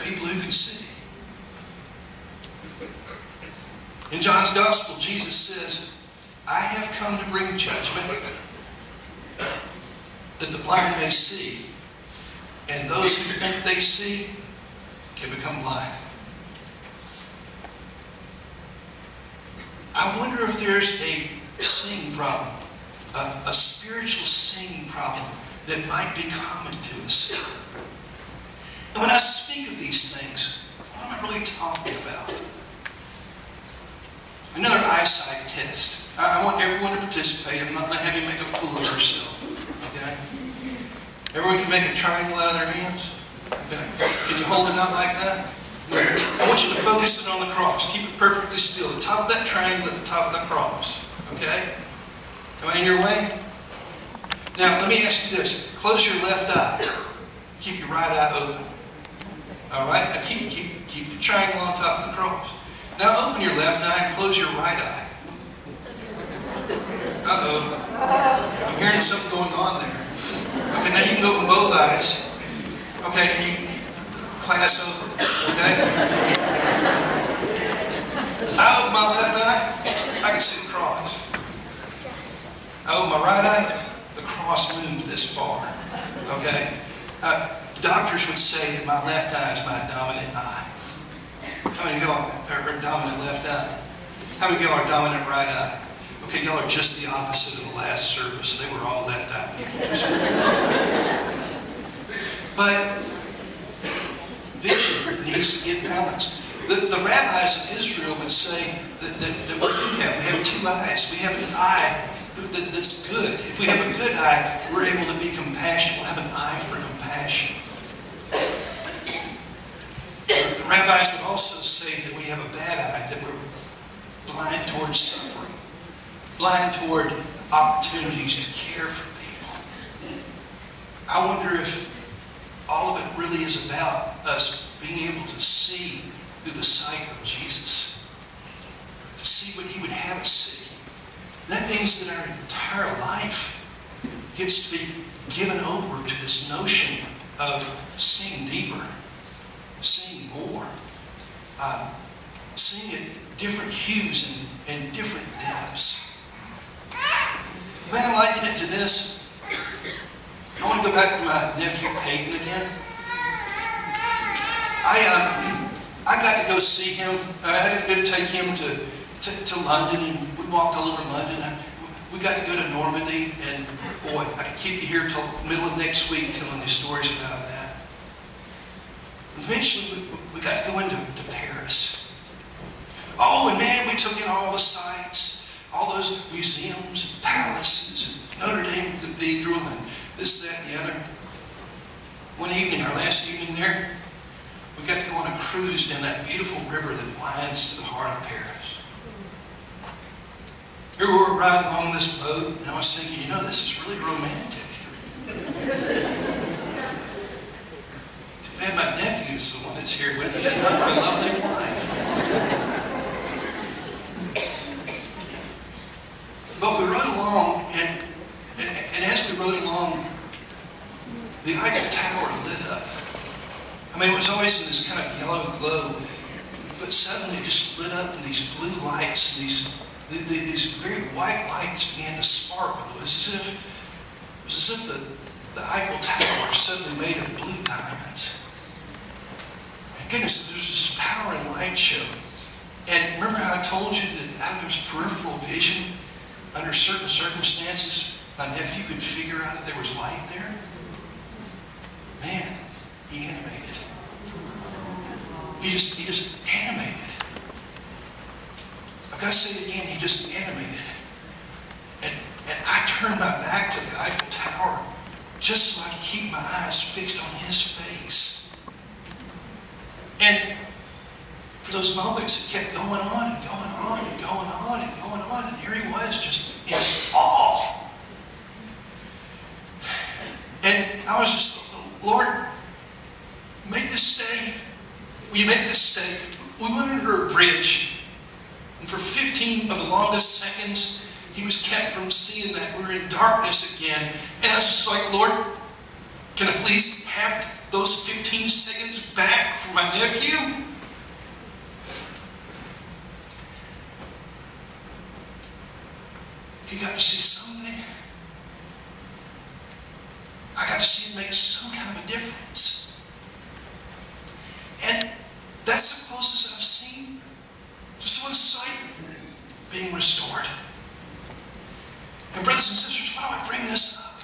people who can see. In John's Gospel, Jesus says, I have come to bring judgment that the blind may see, and those who think they see can become blind. I wonder if there's a seeing problem, a spiritual seeing problem that might be common to us. And when I speak of these things, what am I really talking about? Another eyesight test. I want everyone to participate. I'm not going to have you make a fool of yourself. Okay? Everyone can make a triangle out of their hands. Okay? Can you hold it out like that? I want you to focus it on the cross. Keep it perfectly still. The top of that triangle at the top of the cross. Okay? Am I in your way? Now, let me ask you this. Close your left eye. Keep your right eye open. All right? Now keep the triangle on top of the cross. Now open your left eye and close your right eye. Uh-oh. I'm hearing something going on there. Okay, now you can open both eyes. Okay, and you class open. Okay? I open my left eye, I can see the cross. I open my right eye, the cross moved this far. Okay? Doctors would say that my left eye is my dominant eye. How many of y'all are dominant left eye? How many of y'all are dominant right eye? Okay, y'all are just the opposite of the last service. They were all left eye people. But vision needs to get balanced. The rabbis of Israel would say that what we have two eyes. We have an eye that's good. If we have a good eye, we're able to be compassionate. We'll have an eye for compassion. The rabbis would also say that we have a bad eye, that we're blind towards suffering, blind toward opportunities to care for people. I wonder if all of it really is about us being able to see through the sight of Jesus, to see what He would have us see. That means that our entire life gets to be given over to this notion of seeing deeper, seeing more, seeing at different hues and different depths. May I liken it to this? I want to go back to my nephew Peyton again. I got to go see him. I got to go take him to London, and we walked all over London. We got to go to Normandy, and boy, I could keep you here till the middle of next week telling you stories about that. Eventually, we got to go into Paris. Oh, and man, we took in all the sights, all those museums, and palaces, and Notre Dame Cathedral, and this, that, and the other. One evening, our last evening there, we got to go on a cruise down that beautiful river that winds to the heart of Paris. Here we were riding along this boat, and I was thinking, you know, this is really romantic. Too bad my nephew's the one that's here with me, and not my lovely wife. But we rode along, and as we rode along, the Eiffel Tower lit up. I mean, it was always in this kind of yellow glow, but suddenly it just lit up in these blue lights, and these very white lights began to sparkle. It was as if the Eiffel Tower suddenly made of blue diamonds. And goodness, there was this power and light show. And remember how I told you that out of this peripheral vision, under certain circumstances, my nephew could figure out that there was light there? Man, he animated. He just animated. I've got to say it again, he just animated. And I turned my back to the Eiffel Tower just so I could keep my eyes fixed on his face. And for those moments, it kept going on and going on and going on and going on, and here he was just in awe. And I was just, Lord, make this stay. Will you make this stay? We went under a bridge, and for 15 of the longest seconds, he was kept from seeing that. We were in darkness again. And I was just like, Lord, can I please have those 15 seconds back for my nephew. He got to see something. I got to see it make some kind of a difference. And that's the closest I've seen to someone's sight being restored. And brothers and sisters, why do I bring this up?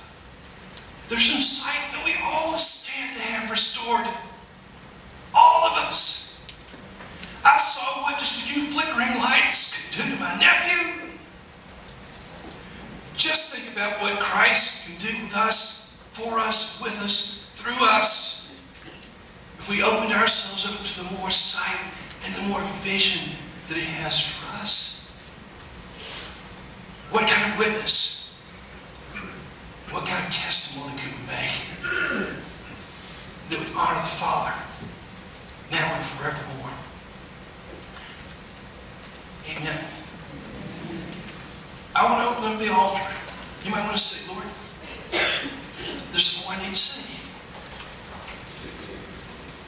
There's some sight that we all stand to have restored. All of us. I saw what just a few flickering lights could do to my nephew. Just think about what Christ can do with us, for us, with us, through us. If we opened ourselves up to the more sight and the more vision that He has for us. What kind of witness? What kind of testimony could we make that would honor the Father now and forevermore? Amen. I want to open up the altar. You might want to say, Lord, there's some more I need to say.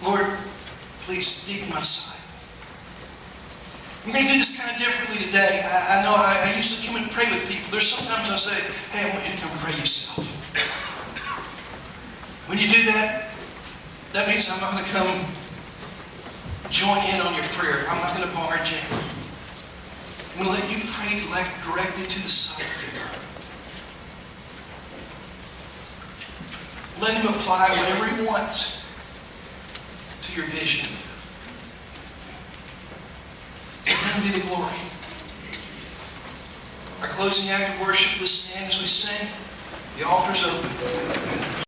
Lord, please deepen my sight. We're going to do this kind of differently today. I know I usually come and pray with people. There's sometimes I say, hey, I want you to come and pray yourself. When you do that, that means I'm not going to come join in on your prayer. I'm not going to barge in. I'm going to let you pray directly to the sight giver. Let Him apply whatever He wants to your vision. To Him be the glory. Our closing act of worship, let's stand as we sing. The altar's open.